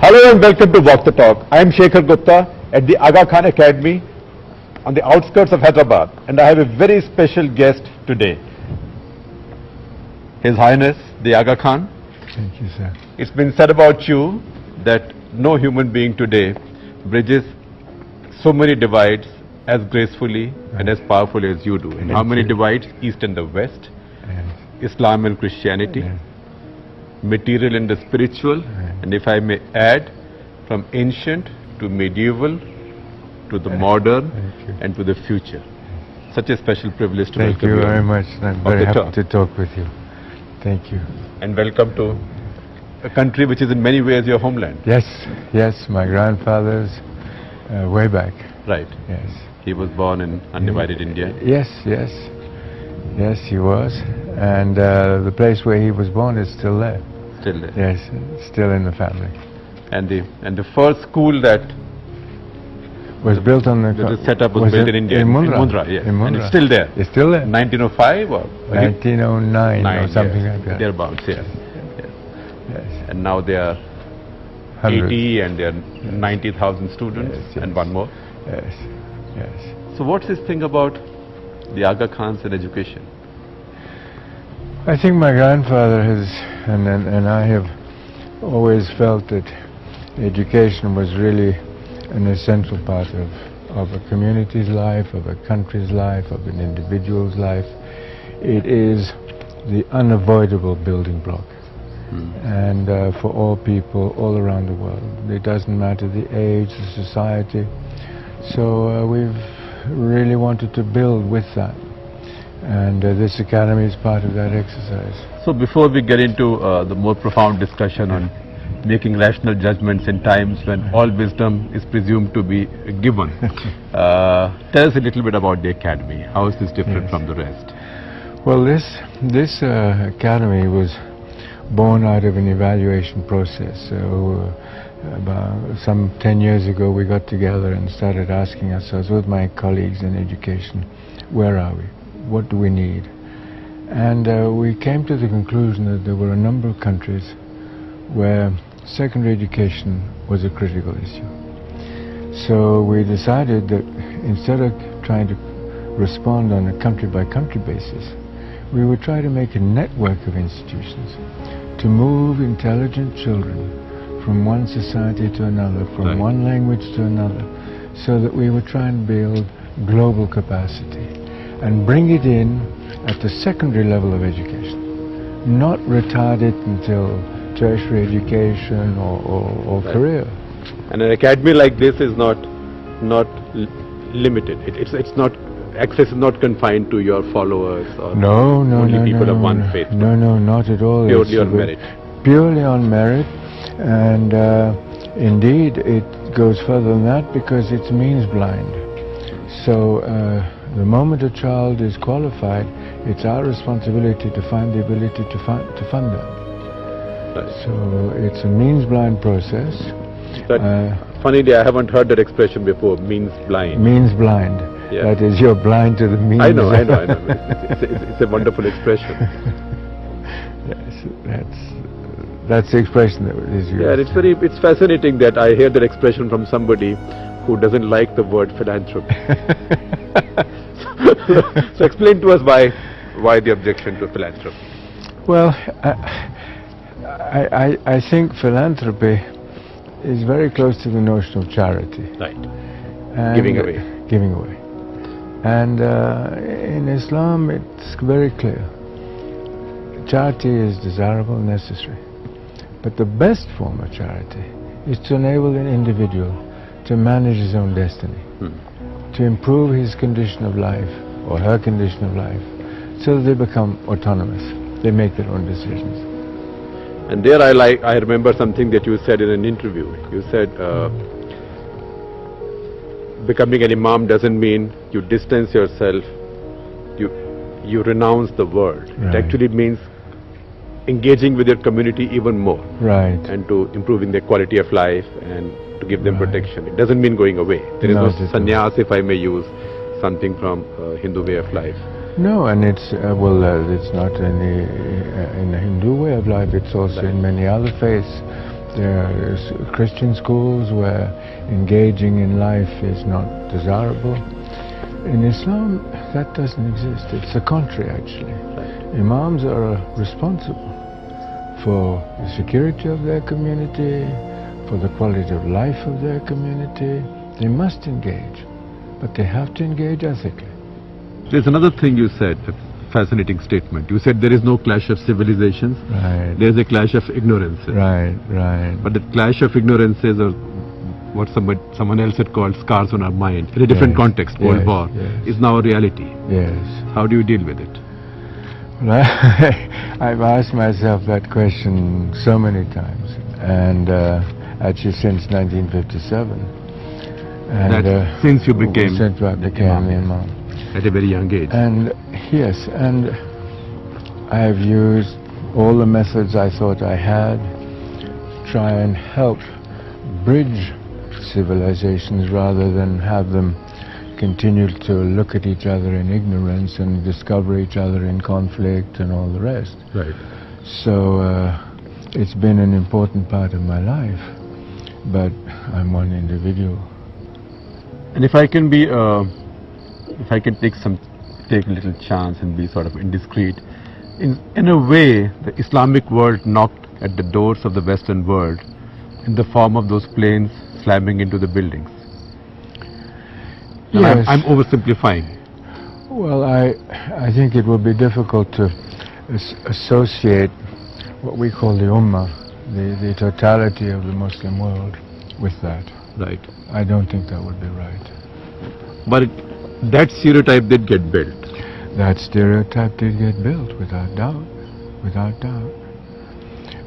Hello and welcome to Walk the Talk. I am 𝗪𝗀𝗧𝗵𝗵 at the Aga Khan Academy on the outskirts of Hyderabad, and I have a very special guest today. His Highness the Aga Khan. Thank you, sir. It's been said about you that no human being today bridges so many divides as gracefully and as powerfully as you do. And how many divides? East and the West, Islam and Christianity, material and the spiritual, and if I may add, from ancient to medieval to the modern and to the future. Such a special privilege to welcome you. Thank you very much. I'm very happy to talk with you. Thank you. And welcome to a country which is in many ways your homeland. Yes, yes, my grandfather's way back. Right. Yes. He was born in undivided India. Yes, yes. Yes, he was. And the place where he was born is still there. Still there. Yes, still in the family. And the first school that was built on the setup was built in India. In Mundra, yes. In Mundra. And it's still there. It's still there. 1905 or 1909 or something like that. Thereabouts, yes. Yes. And now they are 80 and they are 90,000 students and one more. Yes, yes. So what's this thing about the Aga Khans and education? I think my grandfather has, and I have always felt that education was really an essential part of a community's life, of a country's life, of an individual's life. It is the unavoidable building block. And for all people all around the world. It doesn't matter the age, the society. So we've really wanted to build with that. And this academy is part of that exercise. So before we get into the more profound discussion on making rational judgments in times when all wisdom is presumed to be given, tell us a little bit about the academy. How is this different from the rest? Well, this academy was born out of an evaluation process. So about some 10 years ago we got together and started asking ourselves with my colleagues in education, where are we? What do we need? And we came to the conclusion that there were a number of countries where secondary education was a critical issue. So we decided that instead of trying to respond on a country-by-country basis, we would try to make a network of institutions to move intelligent children from one society to another, from one language to another, so that we would try and build global capacity and bring it in at the secondary level of education, not retard it until tertiary education or career. And an academy like this is not limited. It's not, access is not confined to your followers or only people of one faith. No, not at all. Purely on merit. Purely on merit, and indeed it goes further than that because it's means blind. So the moment a child is qualified, it's our responsibility to find the ability to fund that. So it's a means blind process. Funnily, I haven't heard that expression before, means blind. Means blind. Yeah. That is, you're blind to the means. I know. It's a wonderful expression. Yes, that's the expression that is used. Yeah, it's fascinating that I hear that expression from somebody who doesn't like the word philanthropy. So explain to us why the objection to philanthropy. Well, I think philanthropy is very close to the notion of charity. Right. And giving away. Giving away. And in Islam it's very clear. Charity is desirable and necessary. But the best form of charity is to enable an individual to manage his own destiny, to improve his condition of life or her condition of life, so that they become autonomous. They make their own decisions. And there I remember something that you said in an interview. You said becoming an imam doesn't mean you distance yourself, you renounce the world. Right. It actually means engaging with your community even more. Right. And to improving their quality of life and to give them protection. It doesn't mean going away. There is no sannyas, if I may use something from Hindu way of life. No, and it's it's not in the Hindu way of life. It's also in many other faiths. There are Christian schools where engaging in life is not desirable. In Islam, that doesn't exist. It's the contrary, actually. Imams are responsible for the security of their community, for the quality of life of their community. They must engage, but they have to engage ethically. There's another thing you said, a fascinating statement. You said there is no clash of civilizations. Right. There's a clash of ignorances. Right, right. But the clash of ignorances, or what someone else had called scars on our mind, in a different context, World War, is now a reality. Yes. How do you deal with it? Well, I've asked myself that question so many times, and actually since 1957. And since you became since I became the Imam. At a very young age. And yes, and I have used all the methods I thought I had to try and help bridge civilizations rather than have them continue to look at each other in ignorance and discover each other in conflict and all the rest. Right. So it's been an important part of my life, but I'm one individual. And if I can be, if I can take a little chance and be sort of indiscreet, in a way, the Islamic world knocked at the doors of the Western world in the form of those planes slamming into the buildings. Yes. I'm oversimplifying. Well, I think it would be difficult to associate what we call the Ummah, the totality of the Muslim world, with that. Right. I don't think that would be right. But that stereotype did get built. That stereotype did get built, without doubt, without doubt.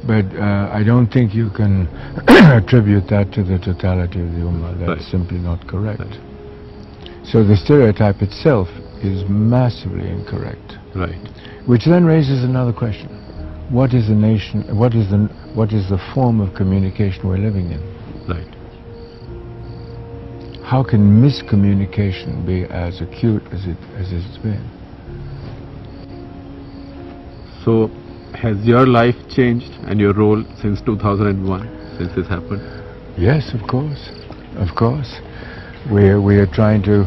But I don't think you can attribute that to the totality of the Ummah. That's simply not correct. Right. So the stereotype itself is massively incorrect. Right. Which then raises another question. What is the nation, what is the form of communication we're living in? Right. How can miscommunication be as acute as it's been? So, has your life changed and your role since 2001, since this happened? Yes, of course. Of course. We are trying to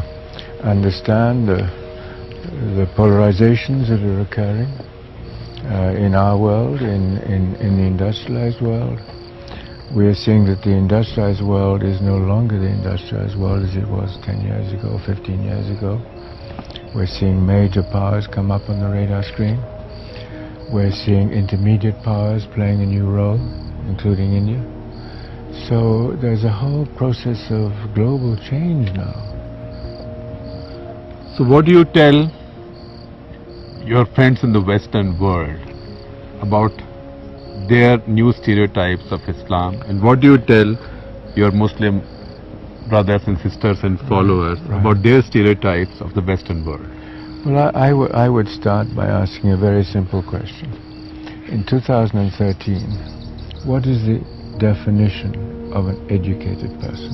understand the polarizations that are occurring in our world, in the industrialized world. We are seeing that the industrialized world is no longer the industrialized world as it was 10 years ago, 15 years ago. We're seeing major powers come up on the radar screen. We're seeing intermediate powers playing a new role, including India. So there's a whole process of global change now. So what do you tell your friends in the Western world about their new stereotypes of Islam, and what do you tell your Muslim brothers and sisters and followers about their stereotypes of the Western world? Well, I would start by asking a very simple question. In 2013, what is the definition of an educated person?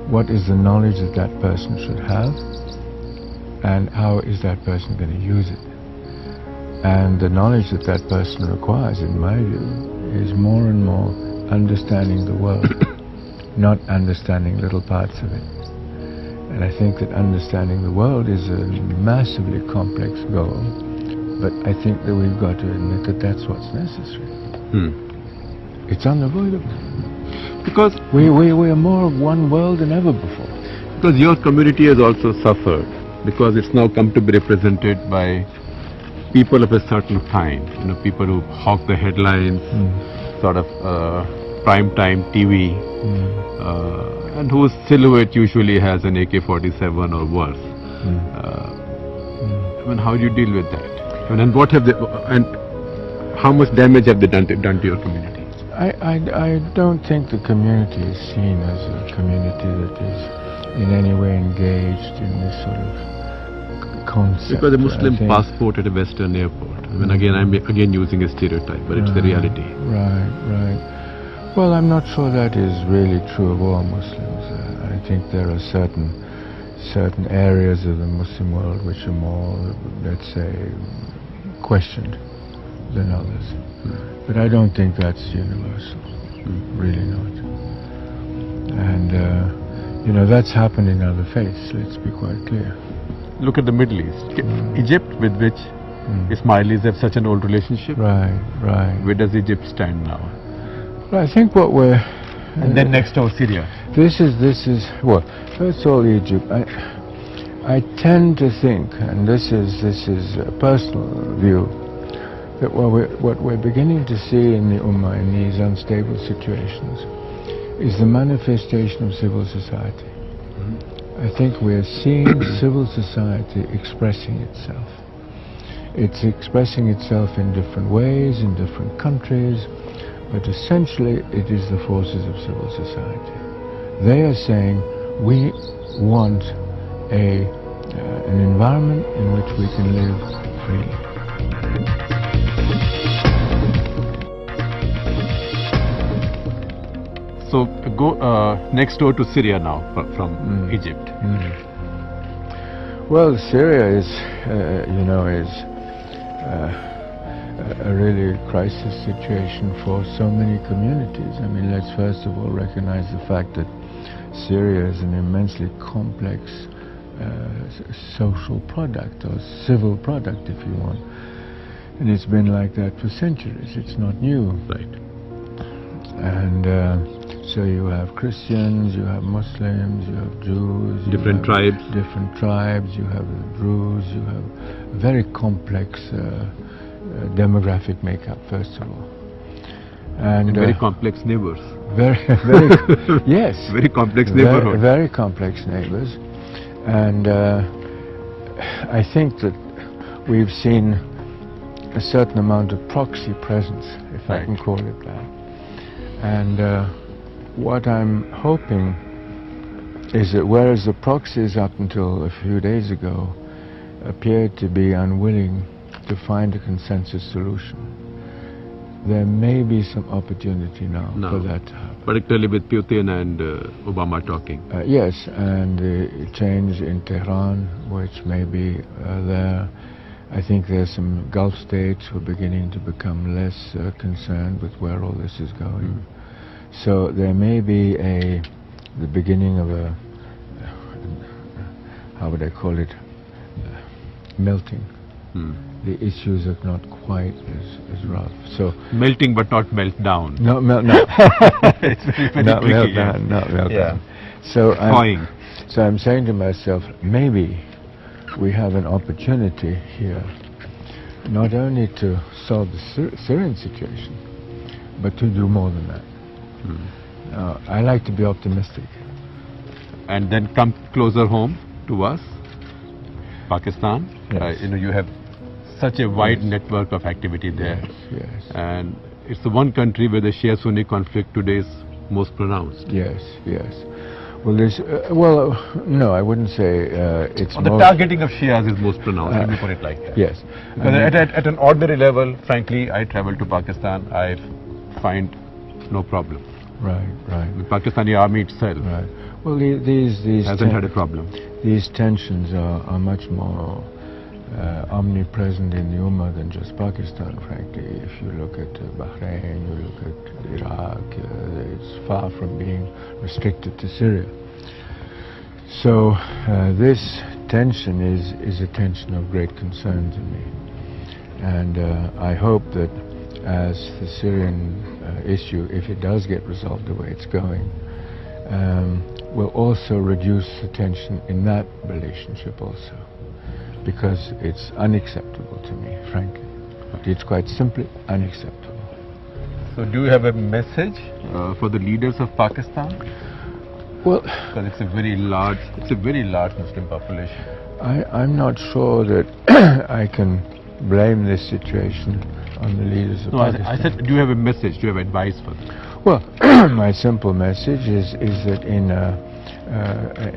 What is the knowledge that that person should have, and how is that person going to use it? And the knowledge that that person requires, in my view, is more and more understanding the world, not understanding little parts of it. And I think that understanding the world is a massively complex goal, but I think that we've got to admit that that's what's necessary. It's unavoidable. Because we are more of one world than ever before. Because your community has also suffered, because it's now come to be represented by people of a certain kind, people who hawk the headlines, sort of prime time TV, and whose silhouette usually has an AK-47 or worse. I mean, how do you deal with that? And what have they, and how much damage have they done to your community? I don't think the community is seen as a community that is in any way engaged in this sort of concept. Because a Muslim passport at a Western airport. I mean, again, I'm again using a stereotype, but it's the reality. Right. Well, I'm not sure that is really true of all Muslims. I think there are certain areas of the Muslim world which are more, let's say, questioned than others. But I don't think that's universal. Really not. And, you know, that's happened in other faiths, let's be quite clear. Look at the Middle East. Egypt, with which Ismailis have such an old relationship. Right, right. Where does Egypt stand now? Well, I think what we're... And then next door, Syria. This is, well, first of all, Egypt. I tend to think, and this is a personal view, that what we're beginning to see in the Ummah in these unstable situations is the manifestation of civil society. I think we're seeing civil society expressing itself. It's expressing itself in different ways, in different countries, but essentially it is the forces of civil society. They are saying, we want an environment in which we can live freely. So go next door to Syria now from Egypt. Well, Syria is, you know, is a really crisis situation for so many communities. I mean, let's first of all recognize the fact that Syria is an immensely complex social product, or civil product, if you want. And it's been like that for centuries. It's not new. Right. And so you have Christians, you have Muslims, you have Jews, different tribes. Different tribes, you have Druze, you have a very complex demographic makeup, first of all. And very complex neighbors. Very, yes. Very complex neighborhood. Very complex neighbors. And I think that we've seen a certain amount of proxy presence, if I can call it that. And what I'm hoping is that whereas the proxies up until a few days ago appeared to be unwilling to find a consensus solution, there may be some opportunity now for that to happen. Particularly with Putin and Obama talking. Yes, and the change in Tehran, which may be there. I think there's some Gulf states who are beginning to become less concerned with where all this is going. So there may be the beginning of a, how would I call it, melting. The issues are not quite as rough. So melting but not melt down. No. It's very not tricky. melt down, not melt down. So I'm saying to myself, maybe we have an opportunity here not only to solve the Syrian situation, but to do more than that. I like to be optimistic. And then come closer home to us, Pakistan. Yes. You know, you have such a wide network of activity there. Yes. And it's the one country where the Shia-Sunni conflict today is most pronounced. Yes. Well, no, I wouldn't say it's the targeting of Shias is most pronounced, let me put it like that. Yes. Because at an ordinary level, frankly, I travel to Pakistan, I find no problem. Right. The Pakistani army itself Well, these hasn't had a problem. These tensions are much more omnipresent in the Ummah than just Pakistan, frankly. If you look at Bahrain, you look at Iraq, it's far from being restricted to Syria. So this tension is a tension of great concern to me. And I hope that as the Syrian issue, if it does get resolved the way it's going, will also reduce the tension in that relationship also. Because it's unacceptable to me, frankly. It's quite simply unacceptable. So do you have a message for the leaders of Pakistan? Well, because it's a very large Muslim population. I'm not sure that I can blame this situation on the leaders of Pakistan. I said, do you have a message, do you have advice for them? Well, my simple message is that in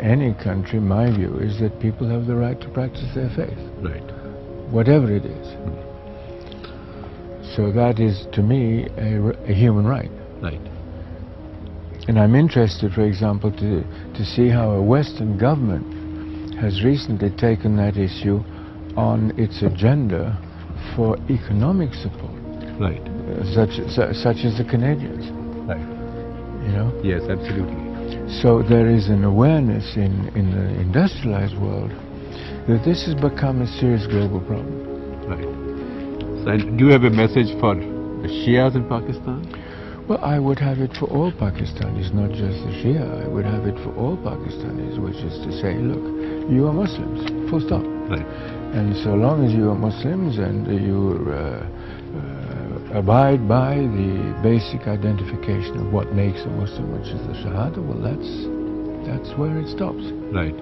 any country, my view is that people have the right to practice their faith. Right. Whatever it is. So that is, to me, a human right. Right. And I'm interested, for example, to see how a Western government has recently taken that issue on its agenda for economic support. Right. Such as the Canadians. Right. you know. Yes, absolutely. So there is an awareness in the industrialized world that this has become a serious global problem. Right. So, and do you have a message for the Shias in Pakistan? Well, I would have it for all Pakistanis, not just the Shia. I would have it for all Pakistanis, which is to say, look, you are Muslims, full stop. Right. And so long as you are Muslims and you abide by the basic identification of what makes a Muslim, which is the Shahada, well, that's where it stops. Right.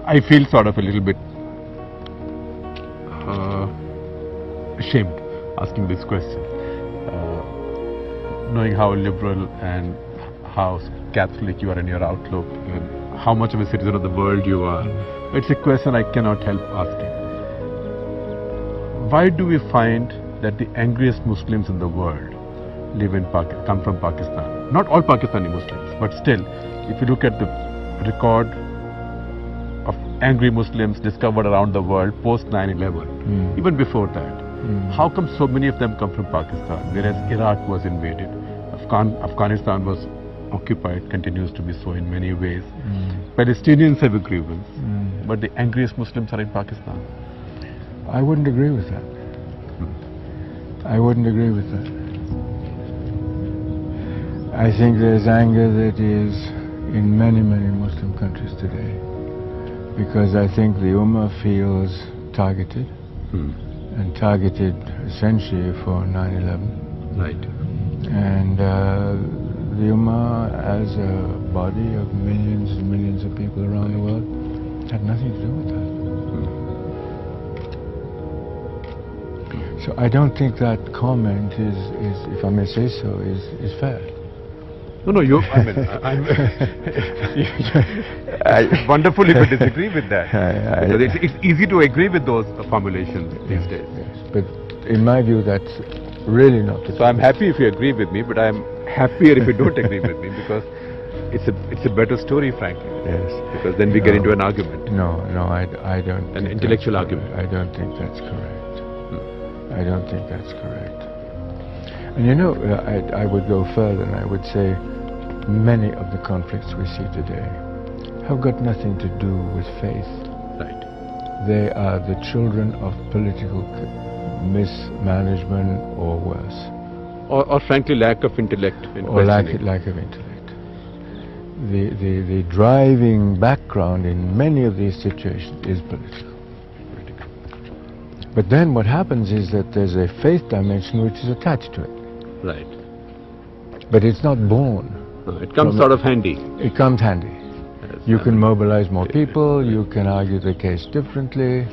I feel sort of a little bit ashamed asking this question, knowing how liberal and how Catholic you are in your outlook, and how much of a citizen of the world you are. It's a question I cannot help asking. Why do we find that the angriest Muslims in the world come from Pakistan? Not all Pakistani Muslims, but still, if you look at the record of angry Muslims discovered around the world post 9/11, even before that, how come so many of them come from Pakistan, whereas Iraq was invaded, Afghanistan was occupied, continues to be so in many ways. Palestinians have a grievance, but the angriest Muslims are in Pakistan. I wouldn't agree with that. I wouldn't agree with that. I think there's anger that is in many, many Muslim countries today, because I think the Ummah feels targeted, and targeted essentially for 9/11. Right. And the Ummah, as a body of millions and millions of people around the world, had nothing to do with that. So I don't think that comment is, if I may say so, is fair. No, I wonderful if you disagree with that. Because it's easy to agree with those formulations these days. Yes, but in my view, that's really not the case. So I'm happy if you agree with me, but I'm happier if you don't agree with me, because it's a better story, frankly. Yes. Because then we get into an argument. No, I don't. An intellectual argument. I don't think that's correct. I don't think that's correct. And you know, I would go further and I would say many of the conflicts we see today have got nothing to do with faith. Right. They are the children of political mismanagement or worse. Or frankly, lack of intellect. Or lack of intellect. The driving background in many of these situations is political. But then what happens is that there's a faith dimension which is attached to it. Right. But it's not born. It comes sort of handy. It comes handy. Yes, you can mobilize more people, you can argue the case differently.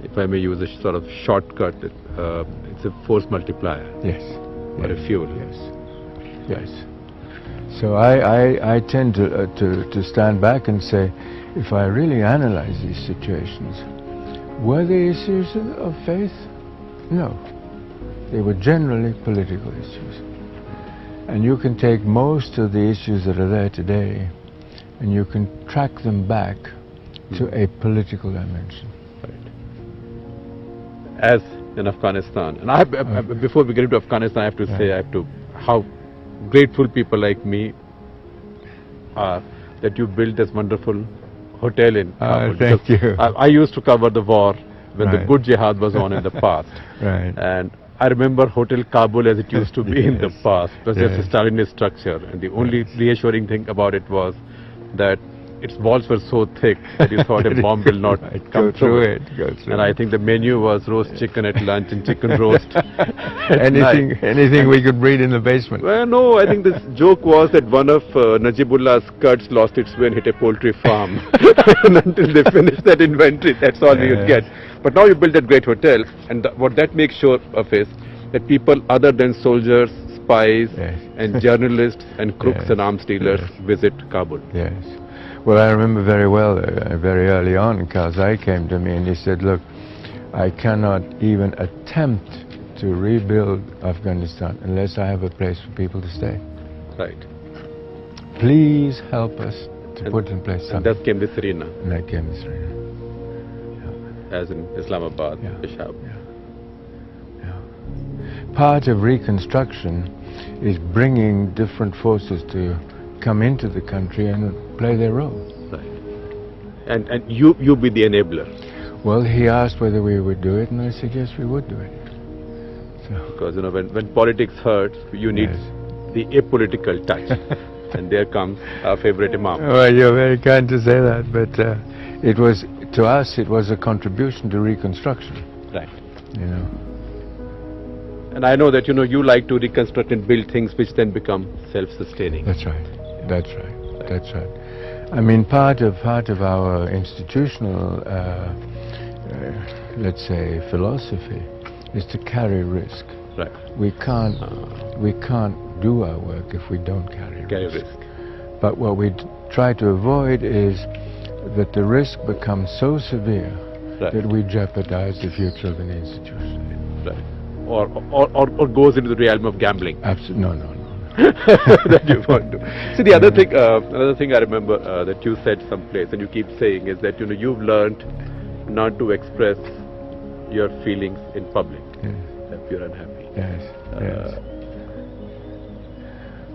If I may use a sort of shortcut, it's a force multiplier. Yes. Or a fuel. Yes. So I tend to stand back and say, if I really analyze these situations, were they issues of faith? No. They were generally political issues. And you can take most of the issues that are there today and you can track them back to a political dimension. Right. As in Afghanistan. And before we get into Afghanistan, I have to say, how grateful people like me are that you built this wonderful hotel in Kabul. Thank you. I used to cover the war when the good jihad was on in the past. Right. And I remember Hotel Kabul as it used to be in the past. It was just a Stalinist structure, and the only reassuring thing about it was that its walls were so thick that you thought a bomb will not come through it. And I think the menu was roast chicken at lunch and chicken roast at anything we could breed in the basement. Well, no, I think this joke was that one of Najibullah's cuts lost its way and hit a poultry farm. And until they finished that inventory, that's all we would get. But now you built that great hotel, and what that makes sure of is that people other than soldiers, spies, and journalists and crooks and arms dealers visit Kabul. Yes. Well, I remember very well, very early on, Karzai came to me and he said, look, I cannot even attempt to rebuild Afghanistan unless I have a place for people to stay. Right. Please help us to put in place something. And that came to Serena. And that came to Serena. As in Islamabad, Peshawar. part of reconstruction is bringing different forces to come into the country and play their role. Right. And you be the enabler. Well, he asked whether we would do it, and I said yes, we would do it. So. Because when politics hurts, you need the apolitical touch. And there comes our favorite Imam. Well, you're very kind to say that, but it was, to us, it was a contribution to reconstruction. Right. You know. And I know that you like to reconstruct and build things which then become self-sustaining. That's right. That's right. That's right. I mean, part of our institutional, let's say, philosophy is to carry risk. Right. We can't do our work if we don't carry risk. But what we try to avoid is that the risk becomes so severe that we jeopardize the future of an institution. Right. Or goes into the realm of gambling. Absolutely. No. That you want to. See, the other thing, another thing I remember that you said someplace, and you keep saying, is that you've learned not to express your feelings in public if you're unhappy. Yes.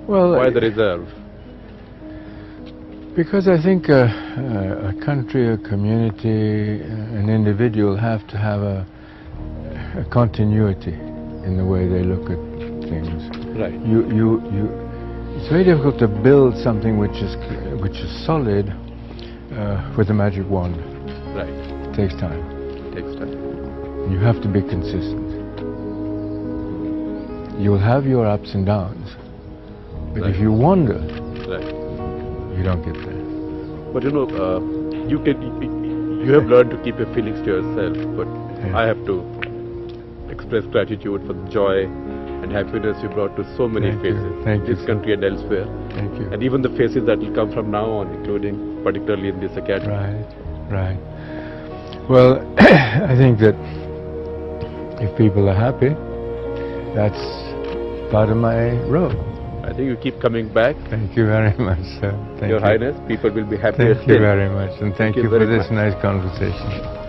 Well, why the reserve? Because I think a country, a community, an individual have to have a continuity in the way they look at things. Right. It's very difficult to build something which is solid with a magic wand. Right. It takes time. You have to be consistent. You'll have your ups and downs, but if you wander, you don't get there. But you have learned to keep your feelings to yourself, but I have to express gratitude for the joy and happiness you brought to so many faces in this country and elsewhere. Thank you. And even the faces that will come from now on, including particularly in this academy. Right. Well, I think that if people are happy, that's part of my role. I think you keep coming back. Thank you very much, sir. Thank Your you. Highness, people will be happy. Thank you very much, and thank you for this much. nice conversation.